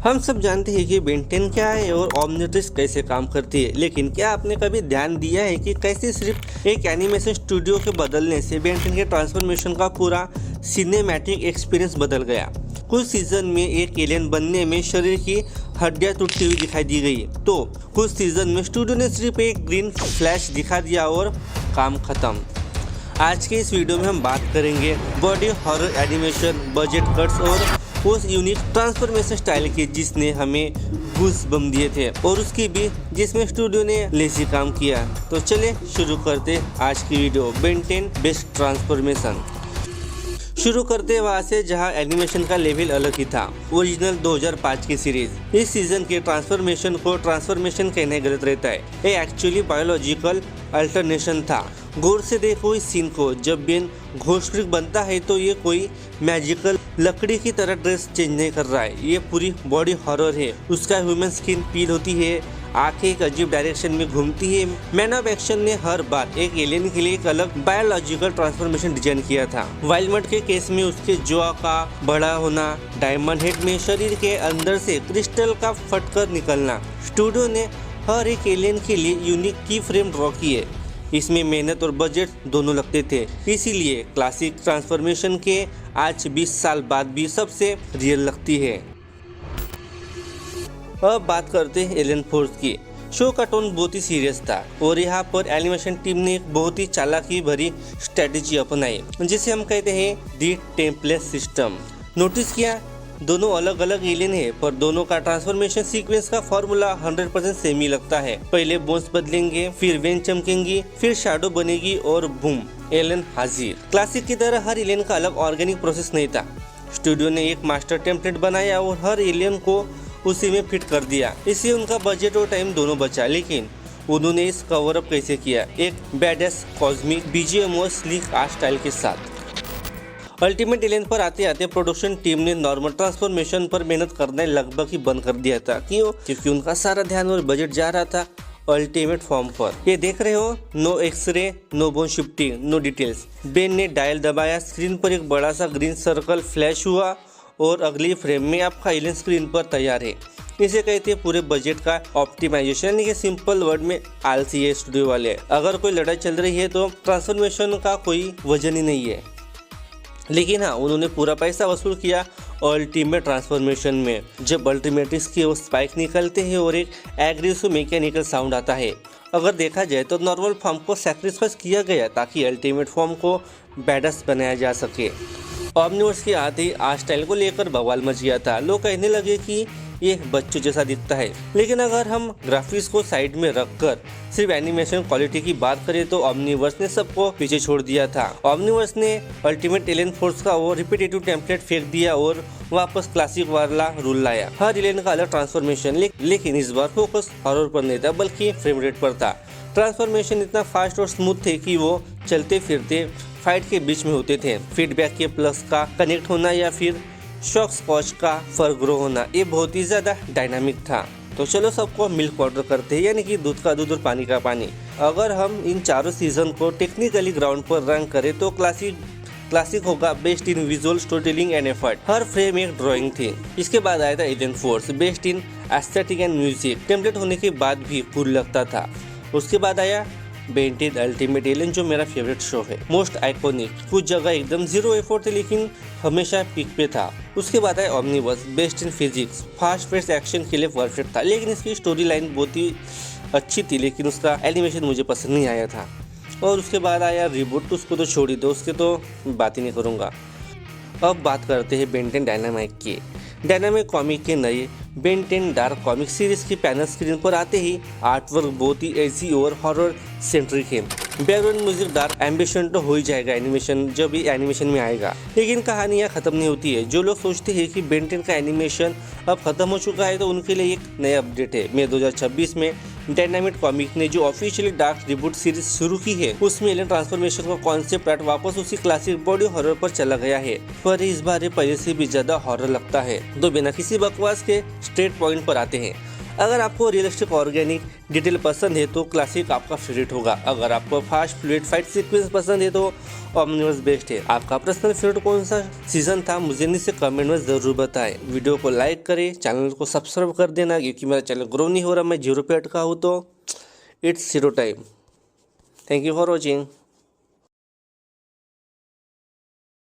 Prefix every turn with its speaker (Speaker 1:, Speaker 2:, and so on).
Speaker 1: हम सब जानते हैं कि बेन 10 क्या है और ओमनिट्रिक्स कैसे काम करती है, लेकिन क्या आपने कभी ध्यान दिया है कि कैसे सिर्फ एक एनिमेशन स्टूडियो के बदलने से बेन 10 के ट्रांसफॉर्मेशन का पूरा सिनेमैटिक एक्सपीरियंस बदल गया। कुछ सीजन में एक एलियन बनने में शरीर की हड्डियां टूटती हुई दिखाई दी गई, तो कुछ सीजन में स्टूडियो ने सिर्फ एक ग्रीन फ्लैश दिखा दिया और काम खत्म। आज के इस वीडियो में हम बात करेंगे body horror animation, budget cuts और उस यूनिक ट्रांसफॉर्मेशन स्टाइल की जिसने हमें गूस बम दिए थे, और उसकी भी जिसमें स्टूडियो ने लेसी काम किया। तो चले शुरू करते आज की वीडियो बेन 10 बेस्ट ट्रांसफॉर्मेशन। शुरू करते वहाँ से जहाँ एनिमेशन का लेवल अलग ही था। ओरिजिनल 2005 की सीरीज। इस सीजन के ट्रांसफॉर्मेशन को ट्रांसफॉर्मेशन कहने गलत रहता है, ये एक्चुअली बायोलॉजिकल अल्टरनेशन था। गौर से देखो इस सीन को, जब बेन घोषकृत बनता है तो ये कोई मैजिकल लकड़ी की तरह ड्रेस चेंज नहीं कर रहा है, ये पूरी बॉडी हॉरर है। उसका ह्यूमन स्किन पील होती है, आंखें एक अजीब डायरेक्शन में घूमती है। मैन ऑफ एक्शन ने हर बार एक एलियन के लिए एक अलग बायोलॉजिकल ट्रांसफॉर्मेशन डिजाइन किया था। वाइल्डमट के केस में उसके जॉ का बड़ा होना, डायमंड हेड में शरीर के अंदर से क्रिस्टल का फटकर निकलना। स्टूडियो ने हर एक एलियन के लिए यूनिक की फ्रेम ड्रॉ किए। इसमें मेहनत और बजट दोनों लगते थे, इसीलिए क्लासिक ट्रांसफॉर्मेशन के आज 20 साल बाद भी सबसे रियल लगती है। अब बात करते हैं एलियन फोर्स की। शो का टोन बहुत ही सीरियस था और यहाँ पर एनिमेशन टीम ने एक बहुत ही चालाकी भरी स्ट्रेटेजी अपनाई, जिसे हम कहते हैं दी टेम्पलेट सिस्टम। नोटिस किया, दोनों अलग अलग एलियन है, पर दोनों का ट्रांसफॉर्मेशन सीक्वेंस का फॉर्मूला 100% सेम ही लगता है। पहले बोन्स बदलेंगे, फिर वेन चमकेंगी, फिर शैडो बनेगी और बूम, एलियन हाजिर। क्लासिक की तरह हर एलियन का अलग ऑर्गेनिक प्रोसेस नहीं था। स्टूडियो ने एक मास्टर टेम्पलेट बनाया और हर एलियन को उसी में फिट कर दिया। इससे उनका बजट और टाइम दोनों बचा। लेकिन उन्होंने इस कवर अप कैसे किया? एक बैडएस कॉस्मिक बीजीएम और स्लीक आर्ट स्टाइल के साथ। अल्टीमेट एलियन पर आते आते प्रोडक्शन टीम ने नॉर्मल ट्रांसफॉर्मेशन पर मेहनत करना लगभग ही बंद कर दिया था। क्यों? क्योंकि उनका सारा ध्यान और बजट जा रहा था अल्टीमेट फॉर्म पर। ये देख रहे हो, no x ray, no bone shifting, no details. Ben ने डायल दबाया, स्क्रीन पर एक बड़ा सा ग्रीन सर्कल फ्लैश हुआ और अगली फ्रेम में आपका एलियन स्क्रीन पर तैयार है। इसे कहते हैं पूरे बजट का ऑप्टिमाइजेशन। यानी कि सिंपल वर्ड में आलसी है स्टूडियो वाले। अगर कोई लड़ाई चल रही है तो ट्रांसफॉर्मेशन का कोई वजन ही नहीं है। लेकिन हाँ, उन्होंने पूरा पैसा वसूल किया अल्टीमेट ट्रांसफॉर्मेशन में। जब अल्टीमेटिक्स के वो स्पाइक निकलते हैं और एक एग्रेसिव मैकेनिकल साउंड आता है। अगर देखा जाए तो नॉर्मल फॉर्म को सैक्रिफाइस किया गया ताकि अल्टीमेट फॉर्म को बैडस बनाया जा सके। ओमनिवर्स के आते ही आर्ट स्टाइल को लेकर बवाल मच गया था। लोग कहने लगे कि ये बच्चों जैसा दिखता है। लेकिन अगर हम ग्राफिक्स को साइड में रखकर सिर्फ एनिमेशन क्वालिटी की बात करें तो ओमनिवर्स ने सबको पीछे छोड़ दिया था। ओमनिवर्स ने अल्टीमेट एलियन फोर्स का वो रिपीटेटिव टेम्पलेट फेंक दिया और वापस क्लासिक वाला रूल लाया। हर एलियन का अलग ट्रांसफॉर्मेशन, लेकिन इस बार फोकस हॉरर पर नहीं था बल्कि फ्रेम रेट पर था। ट्रांसफॉर्मेशन इतना फास्ट और स्मूथ थे कि वो चलते फिरते फाइट के बीच में होते थे। फीडबैक के प्लस का कनेक्ट होना या फिर शॉक स्कॉच का फर ग्रो होना, ये बहुत ही ज़्यादा डायनामिक था। तो चलो सबको मिल्क ऑर्डर करते हैं, यानी कि दूध का दूध और पानी का पानी। अगर हम इन चारों सीजन को टेक्निकली ग्राउंड पर रैंक करें तो क्लासिक होगा best in visual story telling and effort. Her frame एक ड्राइंग थी। इसके बाद आया था alien force, best in aesthetic and music. Template होने के बाद भी कूल लगता था। उसके बाद आया बेन 10 अल्टीमेट एलियन, जो मेरा फेवरेट शो है, मोस्ट आइकॉनिक। कुछ जगह एकदम जीरो एफर्ट थे लेकिन हमेशा पीक पे था। उसके बाद आया Omniverse, best in physics, fast pace action के लिए परफेक्ट था। लेकिन इसकी स्टोरी लाइन बहुत ही अच्छी थी, लेकिन उसका एनिमेशन मुझे पसंद नहीं आया था। और उसके बाद आया रिबूट, उसको तो छोड़ ही दो, उसके तो बात ही नहीं करूँगा। अब बात करते हैं बेन 10 डायनामिक की। डायनामिक कॉमिक के नए बेन 10 डार्क कॉमिक सीरीज की पैनल स्क्रीन पर आते ही आर्टवर्क बहुत ही एजी और हॉरर सेंट्रिक है। बैकग्राउंड म्यूजिक डार्क एम्बिशन तो हो ही जाएगा एनिमेशन जब ये एनिमेशन में आएगा, लेकिन कहानी यहाँ खत्म नहीं होती है। जो लोग सोचते हैं कि बेन 10 का एनिमेशन अब खत्म हो चुका है तो उनके लिए एक नया अपडेट है। मई 2026 में डायनामिक कॉमिक ने जो ऑफिशियली डार्क रिबूट सीरीज शुरू की है, उसमें एलियन ट्रांसफॉर्मेशन का कॉन्सेप्ट आर्ट वापस उसी क्लासिक बॉडी हॉरर पर चला गया है, पर इस बार ये पहले से भी ज्यादा हॉरर लगता है। तो बिना किसी बकवास के स्ट्रेट पॉइंट पर आते हैं। अगर आपको रियलिस्टिक ऑर्गेनिक डिटेल पसंद है तो क्लासिक आपका फेवरेट होगा। अगर आपको फास्ट फ्लूइड फाइट सीक्वेंस पसंद है तो ओमनिवर्स बेस्ट है। आपका पर्सनल फेवरेट कौन सा सीजन था मुझे नीचे कमेंट में ज़रूर बताएं। वीडियो को लाइक करें, चैनल को सब्सक्राइब कर देना क्योंकि मेरा चैनल ग्रो नहीं हो रहा, मैं 0 पे अटका हूँ तो it's 0 time. Thank you for watching.